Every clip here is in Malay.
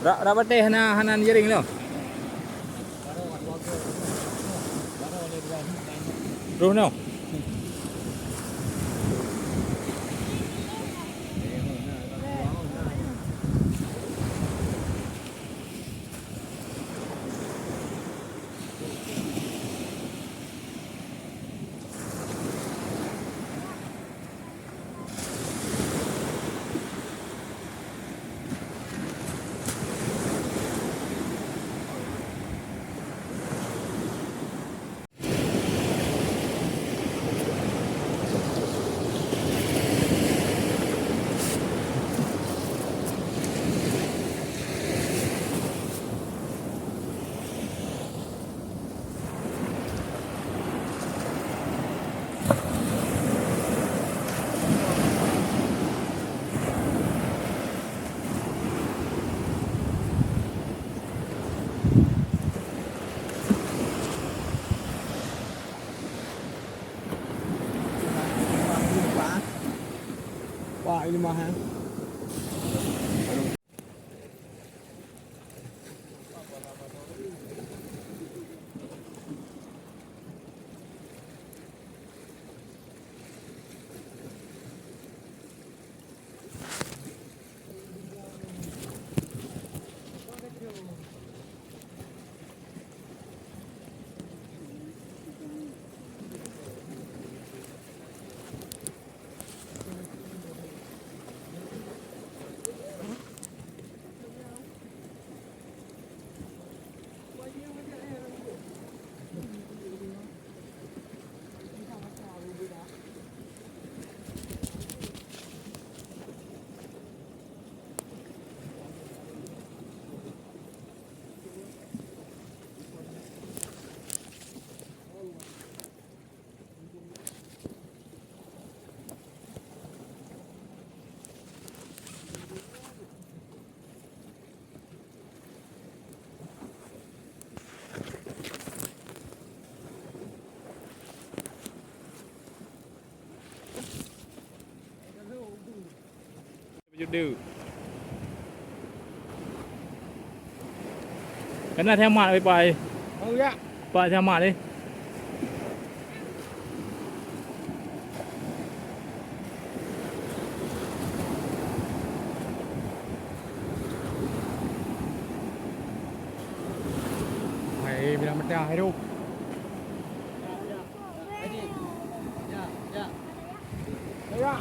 Rabate hanan jaring lo. Rồi nào. Wah, ini mahal. Đều. Cái này theo mặt với bài. Oh ya. Bài theo mặt đi. Mày bilang macam hidup. Ya.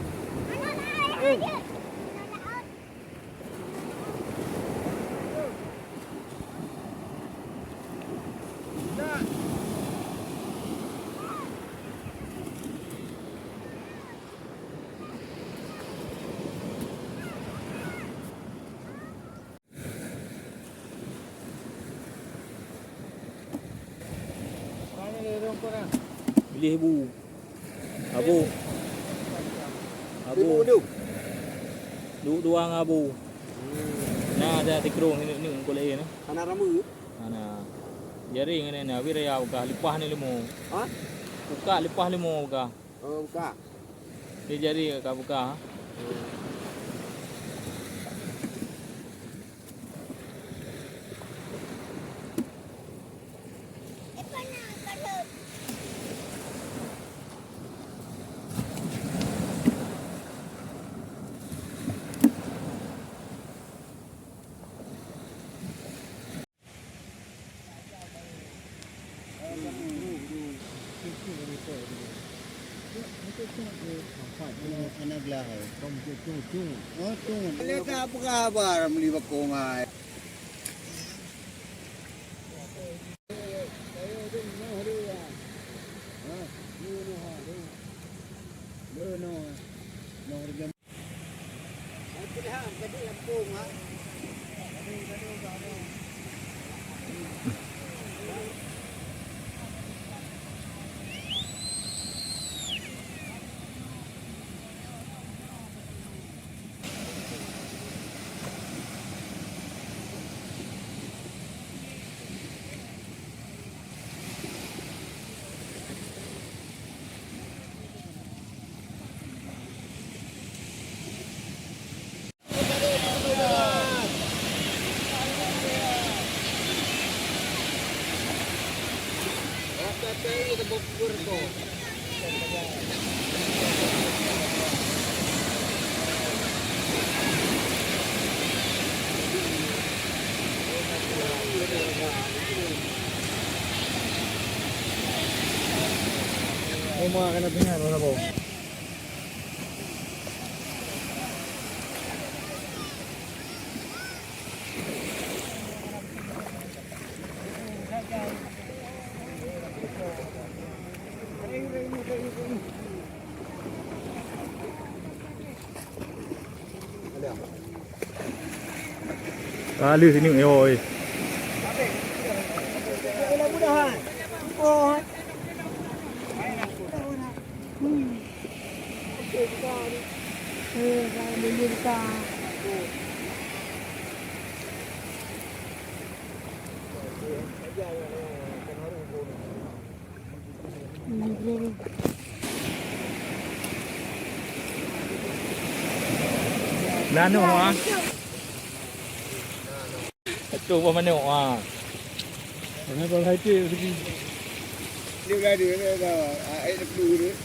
Beli abu. Abu. Abu. Dua abu. Nah ada tikrung ini boleh ni. Anak ramu. Ana. Jaring ini na wiraya buka lipah ni limo. Ha? Buka lipah limo buka. Oh, buka. Dia jari ka buka. Anak lah. Oh, tu. Lihat apa kabar melibat kongai. mga kanabingan, wala po. Kali sini oi. Mudah-mudahan. Oh. Nano ha? Ito pa man ah. Ano ba hai ti lagi. Dia dah dia dah ai nak dulu dia.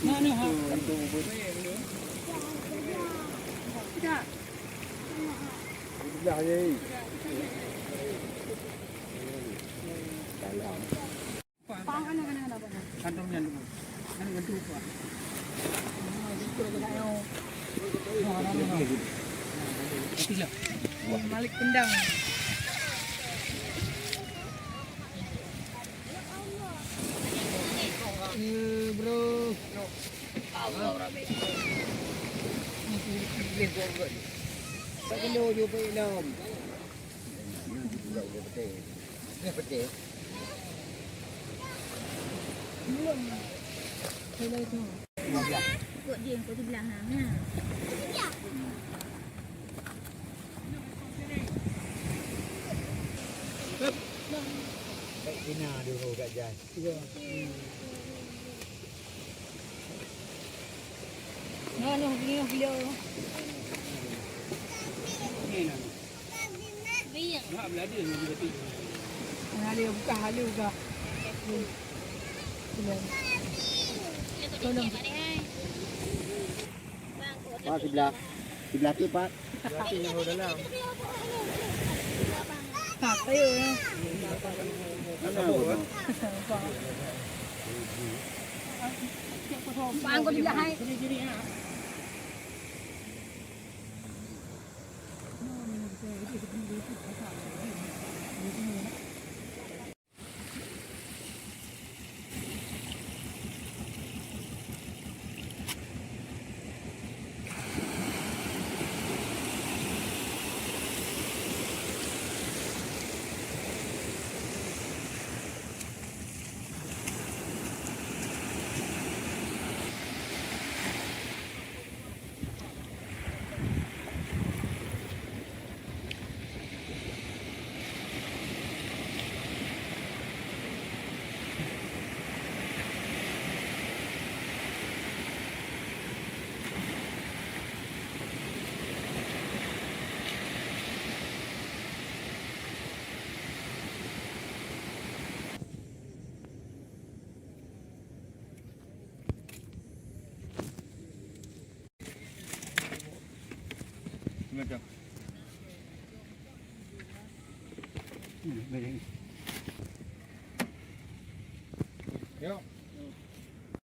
Mana ha? Itu bus. Tidak. Dah ye. Pang ano kana ba? Kantong yan dulu. Ano gantu pa? Dito na tayo. Malik pendang. Bro. Pakai lo juga ilam. Ini peti. Belum. Hello tu. Kok dia kau di belakangnya. Baik Dina dulu kat Jan. Ya. No, beliau. Ni nak. Biar. Nak belada ni berarti. Halil buka. Tolong. Pak sebelah tu Pak. Sebelah tu yang dalam. Tak tahu ya. Pak angkut di belakang. Macam. Baik. Yo.